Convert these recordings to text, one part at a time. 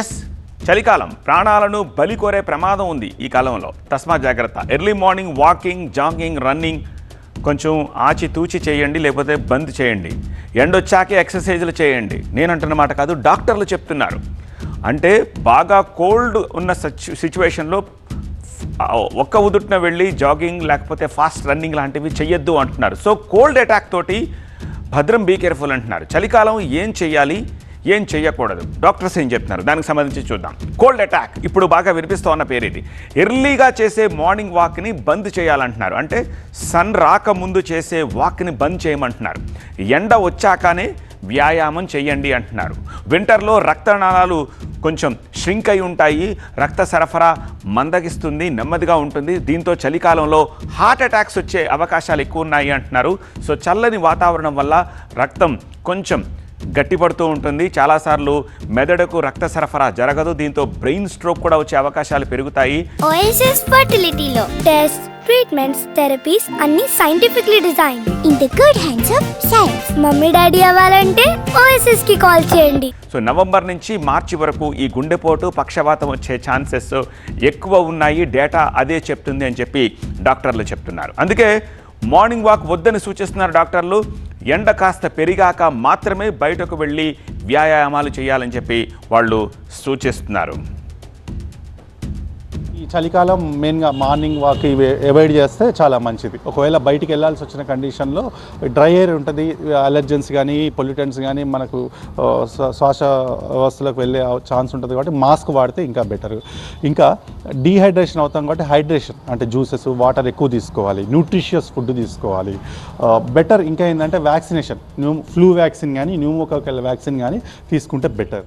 Yes, చలికాలం ప్రాణాలను బలి కోరే ప్రమాదం ఉంది ఈ కాలంలో. తస్మాత్ జాగ్రత్త. Early morning walking, jogging, running కొంచెం ఆచితూచి చేయండి, లేకపోతే బంద్ చేయండి. ఎండొచ్చాకే ఎక్సర్సైజులు చేయండి. నేను అంటున్న మాట కాదు, డాక్టర్లు చెప్తున్నారు. అంటే బాగా కోల్డ్ ఉన్న సిచ్యువేషన్లో ఒక్క ఉదుటిన వెళ్ళి జాగింగ్ లేకపోతే ఫాస్ట్ రన్నింగ్ లాంటివి చెయ్యొద్దు అంటున్నారు. సో కోల్డ్ అటాక్ తోటి భద్రం, బీ కేర్ఫుల్ అంటున్నారు. చలికాలం ఏం చేయాలి, ఏం చేయకూడదు, డాక్టర్స్ ఏం చెప్తున్నారు, దానికి సంబంధించి చూద్దాం. కోల్డ్ అటాక్ ఇప్పుడు బాగా వినిపిస్తూ ఉన్న పేరు ఇది. ఎర్లీగా చేసే మార్నింగ్ వాక్ని బంద్ చేయాలంటున్నారు. అంటే సన్ రాకముందు చేసే వాక్ని బంద్ చేయమంటున్నారు. ఎండ వచ్చాకనే వ్యాయామం చేయండి అంటున్నారు. వింటర్లో రక్తనాళాలు కొంచెం ష్రింక్ అయి ఉంటాయి, రక్త సరఫరా మందగిస్తుంది, నెమ్మదిగా ఉంటుంది. దీంతో చలికాలంలో హార్ట్ అటాక్స్ వచ్చే అవకాశాలు ఎక్కువ ఉన్నాయి అంటున్నారు. సో చల్లని వాతావరణం వల్ల రక్తం కొంచెం గట్టిపడుతూ ఉంటుంది. చాలాసార్లు మెదడుకు రక్త సరఫరా జరగదు. దీంతో బ్రెయిన్ స్ట్రోక్ కూడా వచ్చే అవకాశాలు పెరుగుతాయి. ఓఎస్ఎస్ ఫర్టిలిటీలో టెస్ట్, ట్రీట్మెంట్స్, థెరపీస్ అన్ని scientifically design in the good hands of science. Mummy daddy అవ్వాలంటే ఓఎస్ఎస్ కి కాల్ చేయండి. సో నవంబర్ నుంచి మార్చి వరకు ఈ గుండెపోటు, పక్షవాతం వచ్చే ఛాన్సెస్ ఎక్కువ ఉన్నాయి. డేటా అదే చెప్తుంది అని చెప్పి డాక్టర్లు చెప్తున్నారు. అందుకే మార్నింగ్ వాక్ వద్దని సూచిస్తున్నారు డాక్టర్లు. ఎండ కాస్త పెరిగాక మాత్రమే బయటకు వెళ్ళి వ్యాయామాలు చేయాలని చెప్పి వాళ్ళు సూచిస్తున్నారు. ఈ చలికాలం మెయిన్గా మార్నింగ్ వాక్ ఇవి అవాయిడ్ చేస్తే చాలా మంచిది. ఒకవేళ బయటికి వెళ్ళాల్సి వచ్చిన కండిషన్లో డ్రై ఎయిర్ ఉంటుంది, అలర్జెన్స్ కానీ పొల్యూటెంట్స్ కానీ మనకు శ్వాస వ్యవస్థలకు వెళ్ళే ఛాన్స్ ఉంటుంది. కాబట్టి మాస్క్ వాడితే ఇంకా బెటర్. ఇంకా డీహైడ్రేషన్ అవుతాం కాబట్టి హైడ్రేషన్ అంటే జ్యూసెస్, వాటర్ ఎక్కువ తీసుకోవాలి, న్యూట్రిషియస్ ఫుడ్ తీసుకోవాలి. బెటర్ ఇంకా ఏంటంటే వ్యాక్సినేషన్, ఫ్లూ వ్యాక్సిన్ కానీ న్యూమోకాకల్ వ్యాక్సిన్ కానీ తీసుకుంటే బెటర్.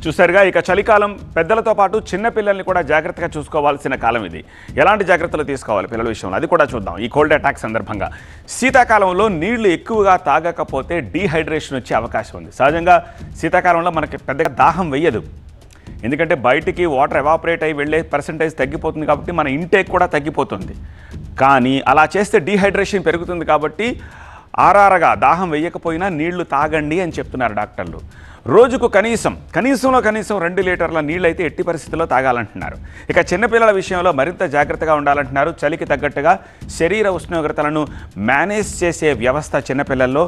చూసారుగా, ఇక చలికాలం పెద్దలతో పాటు చిన్నపిల్లల్ని కూడా జాగ్రత్తగా చూసుకోవాల్సిన కాలం ఇది. ఎలాంటి జాగ్రత్తలు తీసుకోవాలి పిల్లల విషయంలో అది కూడా చూద్దాం ఈ కోల్డ్ అటాక్ సందర్భంగా. శీతాకాలంలో నీళ్లు ఎక్కువగా తాగకపోతే డీహైడ్రేషన్ వచ్చే అవకాశం ఉంది. సహజంగా శీతాకాలంలో మనకి పెద్దగా దాహం వెయ్యదు, ఎందుకంటే బయటికి వాటర్ ఎవాపరేట్ అయ్యి వెళ్ళే పర్సంటేజ్ తగ్గిపోతుంది కాబట్టి మన ఇంటేక్ కూడా తగ్గిపోతుంది. కానీ అలా చేస్తే డీహైడ్రేషన్ పెరుగుతుంది కాబట్టి ఆరారగా దాహం వేయకపోయినా నీళ్లు తాగండి అని చెప్తున్నారు డాక్టర్లు. రోజుకు కనీసం 2 లీటర్ల నీళ్ళు అయితే ఎట్టి పరిస్థితుల్లో తాగాలంటున్నారు. ఇక చిన్నపిల్లల విషయంలో మరింత జాగ్రత్తగా ఉండాలంటున్నారు. చలికి తగ్గట్టుగా శరీర ఉష్ణోగ్రతలను మేనేజ్ చేసే వ్యవస్థ చిన్నపిల్లల్లో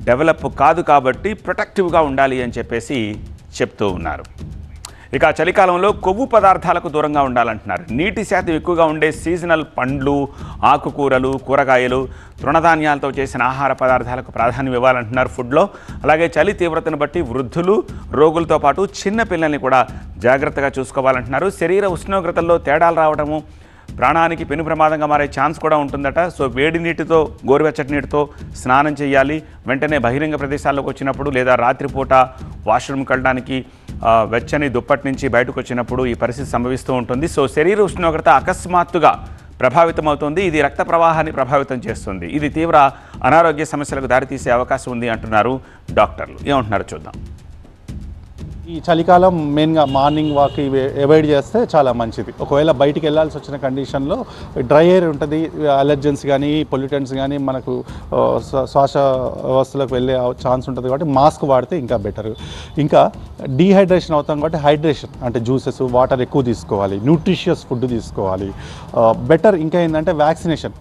డెవలప్ కాదు కాబట్టి ప్రొటెక్టివ్గా ఉండాలి అని చెప్పేసి చెప్తూ ఉన్నారు. ఇక చలికాలంలో కొవ్వు పదార్థాలకు దూరంగా ఉండాలంటున్నారు. నీటి శాతం ఎక్కువగా ఉండే సీజనల్ పండ్లు, ఆకుకూరలు, కూరగాయలు, తృణధాన్యాలతో చేసిన ఆహార పదార్థాలకు ప్రాధాన్యం ఇవ్వాలంటున్నారు ఫుడ్లో. అలాగే చలి తీవ్రతను బట్టి వృద్ధులు, రోగులతో పాటు చిన్న పిల్లల్ని కూడా జాగ్రత్తగా చూసుకోవాలంటున్నారు. శరీర ఉష్ణోగ్రతల్లో తేడాలు రావడము ప్రాణానికి పెను ప్రమాదంగా మారే ఛాన్స్ కూడా ఉంటుందట. సో వేడి నీటితో, గోరువెచ్చటి నీటితో స్నానం చేయాలి. వెంటనే బహిరంగ ప్రదేశాల్లోకి వచ్చినప్పుడు లేదా రాత్రిపూట వాష్రూమ్కి వెళ్ళడానికి వెచ్చని దుప్పటి నుంచి బయటకు వచ్చినప్పుడు ఈ పరిస్థితి సంభవిస్తూ ఉంటుంది. సో శరీర ఉష్ణోగ్రత అకస్మాత్తుగా ప్రభావితం అవుతుంది. ఇది రక్త ప్రవాహాన్ని ప్రభావితం చేస్తుంది. ఇది తీవ్ర అనారోగ్య సమస్యలకు దారితీసే అవకాశం ఉంది అంటున్నారు డాక్టర్లు. ఏమంటున్నారో చూద్దాం. ఈ చలికాలం మెయిన్గా మార్నింగ్ వాక్ ఇవి అవాయిడ్ చేస్తే చాలా మంచిది. ఒకవేళ బయటికి వెళ్ళాల్సి వచ్చిన కండిషన్లో డ్రై ఎయిర్ ఉంటుంది, అలర్జెన్స్ కానీ పొల్యూటెంట్స్ కానీ మనకు శ్వాస వ్యవస్థలకు వెళ్ళే ఛాన్స్ ఉంటుంది. కాబట్టి మాస్క్ వాడితే ఇంకా బెటర్. ఇంకా డీహైడ్రేషన్ అవుతాం కాబట్టి హైడ్రేషన్ అంటే జ్యూసెస్, వాటర్ ఎక్కువ తీసుకోవాలి, న్యూట్రిషియస్ ఫుడ్ తీసుకోవాలి. బెటర్ ఇంకా ఏంటంటే వ్యాక్సినేషన్,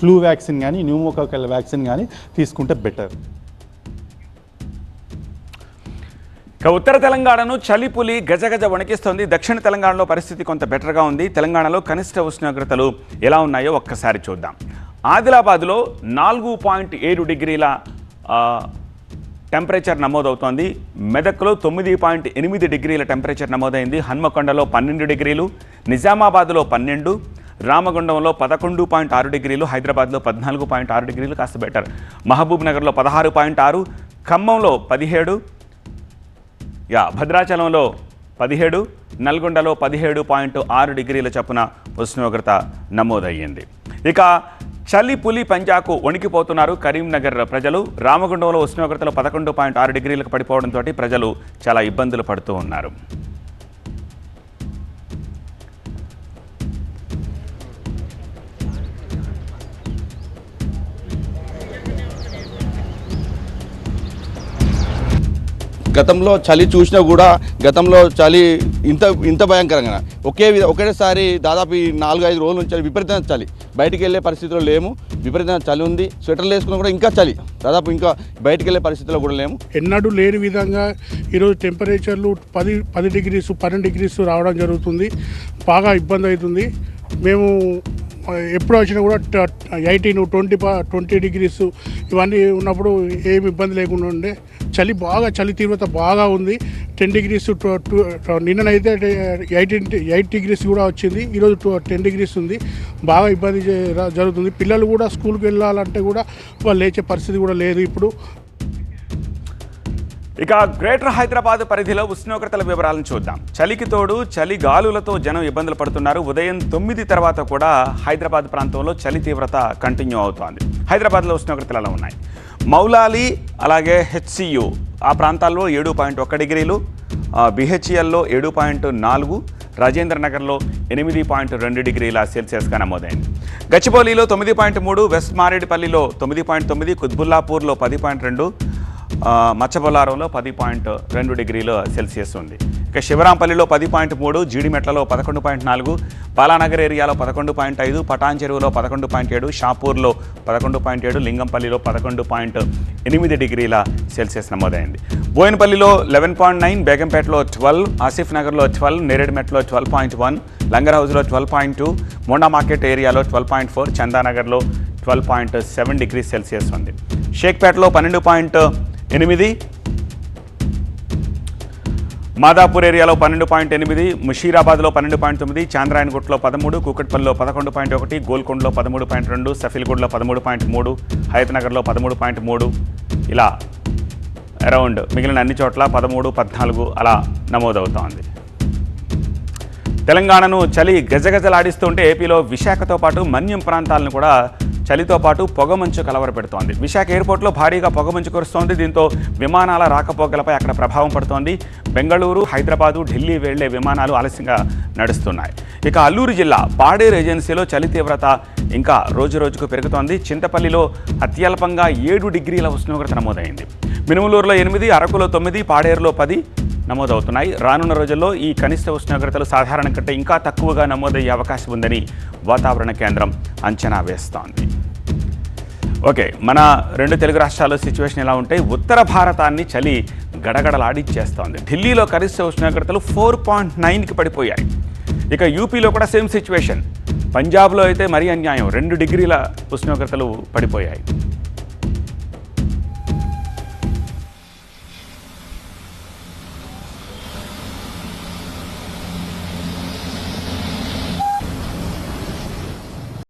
ఫ్లూ వ్యాక్సిన్ కానీ న్యూమోకాకల్ వ్యాక్సిన్ కానీ తీసుకుంటే బెటర్. ఇక ఉత్తర తెలంగాణను చలిపులి గజగజ వణికిస్తోంది. దక్షిణ తెలంగాణలో పరిస్థితి కొంత బెటర్గా ఉంది. తెలంగాణలో కనిష్ట ఉష్ణోగ్రతలు ఎలా ఉన్నాయో ఒక్కసారి చూద్దాం. ఆదిలాబాద్లో 4.7 డిగ్రీల టెంపరేచర్ నమోదవుతోంది. మెదక్లో 9.8 డిగ్రీల టెంపరేచర్ నమోదైంది. హన్మకొండలో 12 డిగ్రీలు, నిజామాబాద్లో 12, రామగుండంలో 11.6 డిగ్రీలు, హైదరాబాద్లో 14.6 డిగ్రీలు, కాస్త బెటర్. మహబూబ్ నగర్లో 16.6, ఖమ్మంలో 17, భద్రాచలంలో 17, నల్గొండలో 17.6 డిగ్రీల చొప్పున ఉష్ణోగ్రత నమోదయ్యింది. ఇక చలి పులి పంజాకు వణికిపోతున్నారు కరీంనగర్ ప్రజలు. రామగుండంలో ఉష్ణోగ్రతలు 11.6 డిగ్రీలకు పడిపోవడంతో ప్రజలు చాలా ఇబ్బందులు పడుతూ ఉన్నారు. గతంలో చలి చూసినా కూడా గతంలో చలి ఇంత భయంకరంగా ఒకేసారి దాదాపు ఈ 4-5 రోజుల నుంచి విపరీతమైన చలి, బయటికి వెళ్ళే పరిస్థితిలో లేము. విపరీతమైన చలి ఉంది, స్వెటర్లు వేసుకున్నా కూడా ఇంకా చలి, దాదాపు ఇంకా బయటికి వెళ్ళే పరిస్థితిలో కూడా లేము. ఎన్నడూ లేని విధంగా ఈరోజు టెంపరేచర్లు 10 డిగ్రీస్ 12 డిగ్రీస్ రావడం జరుగుతుంది. బాగా ఇబ్బంది అవుతుంది. మేము ఎప్పుడు వచ్చినా కూడా 18-20 డిగ్రీస్ ఇవన్నీ ఉన్నప్పుడు ఏమి ఇబ్బంది లేకుండా ఉండే. చలి తీవ్రత బాగా ఉంది. 10 డిగ్రీస్ నిన్ననైతే 8 డిగ్రీస్ కూడా వచ్చింది. ఈరోజు 10 డిగ్రీస్ ఉంది. బాగా ఇబ్బంది జరుగుతుంది. పిల్లలు కూడా స్కూల్కి వెళ్ళాలంటే కూడా వాళ్ళు లేచే పరిస్థితి కూడా లేదు ఇప్పుడు. ఇక గ్రేటర్ హైదరాబాద్ పరిధిలో ఉష్ణోగ్రతల వివరాలను చూద్దాం. చలికి తోడు చలి గాలులతో జనం ఇబ్బందులు పడుతున్నారు. ఉదయం 9 తర్వాత కూడా హైదరాబాద్ ప్రాంతంలో చలి తీవ్రత కంటిన్యూ అవుతోంది. హైదరాబాద్లో ఉష్ణోగ్రతలు ఎలా ఉన్నాయి? మౌలాలి అలాగే హెచ్సియు ఆ ప్రాంతాల్లో 7.1 డిగ్రీలు, బిహెచ్ఎల్లో 7.4, రాజేంద్ర నగర్లో 8.2 డిగ్రీల సెల్సియస్గా నమోదైంది. గచ్చిబౌలిలో 9.3, వెస్ట్ మారేడుపల్లిలో 9.9, కుత్బుల్లాపూర్లో 10.2, మచ్చబొల్లారంలో 10.2 డిగ్రీల సెల్సియస్ ఉంది. ఇక శివరాంపల్లిలో 10.3, జీడిమెట్లలో 11.4, బాలానగర్ ఏరియాలో 11.5, పటాన్ చెరువులో 11.7, షాపూర్లో 11.7, లింగంపల్లిలో 11.8 డిగ్రీల సెల్సియస్ నమోదైంది. బోయినపల్లిలో 11.9, బేగంపేటలో 12, ఆసిఫ్ నగర్లో 12, నేరేడుమెట్లో 12.1, లంగర్ హౌస్లో 12.2, మోండా మార్కెట్ ఏరియాలో 12.4, చందానగర్లో 12.7 డిగ్రీ సెల్సియస్ ఉంది. షేక్పేటలో 12.8, మాదాపూర్ ఏరియాలో 12.8, ముషీరాబాద్లో 12.9, చాంద్రాయణగుట్టలో 13, కూకట్పల్లిలో 11.1, గోల్కొండలో 13.2, సఫీల్గూడ్లో 13.3, హయత్నగర్లో 13.3, ఇలా అరౌండ్ మిగిలిన అన్ని చోట్ల 13, 14 అలా నమోదవుతోంది. తెలంగాణను చలి గజగజలాడిస్తుంటే ఏపీలో విశాఖతో పాటు మన్యం ప్రాంతాలను కూడా చలితో పాటు పొగమంచు కలవరపెడుతోంది. విశాఖ ఎయిర్పోర్ట్లో భారీగా పొగమంచు కురుస్తోంది. దీంతో విమానాల రాకపోకలపై అక్కడ ప్రభావం పడుతోంది. బెంగళూరు, హైదరాబాదు, ఢిల్లీ వెళ్లే విమానాలు ఆలస్యంగా నడుస్తున్నాయి. ఇక అల్లూరు జిల్లా పాడేరు ఏజెన్సీలో చలి తీవ్రత ఇంకా రోజుకు పెరుగుతోంది. చింతపల్లిలో అత్యల్పంగా 7 డిగ్రీల ఉష్ణోగ్రత నమోదైంది. మినుములూరులో 8, అరకులో 9, పాడేరులో 10 నమోదవుతున్నాయి. రానున్న రోజుల్లో ఈ కనిష్ట ఉష్ణోగ్రతలు సాధారణం కంటే ఇంకా తక్కువగా నమోదయ్యే అవకాశం ఉందని వాతావరణ కేంద్రం అంచనా వేస్తోంది. ఓకే, మన 2 తెలుగు రాష్ట్రాల్లో సిచ్యువేషన్ ఎలా ఉంటే ఉత్తర భారతాన్ని చలి గడగడలాడిచ్చేస్తోంది. ఢిల్లీలో కనిష్ట ఉష్ణోగ్రతలు 4.9కి పడిపోయాయి. ఇక యూపీలో కూడా సేమ్ సిచ్యువేషన్. పంజాబ్లో అయితే మరీ అన్యాయం, 2 డిగ్రీల ఉష్ణోగ్రతలు పడిపోయాయి.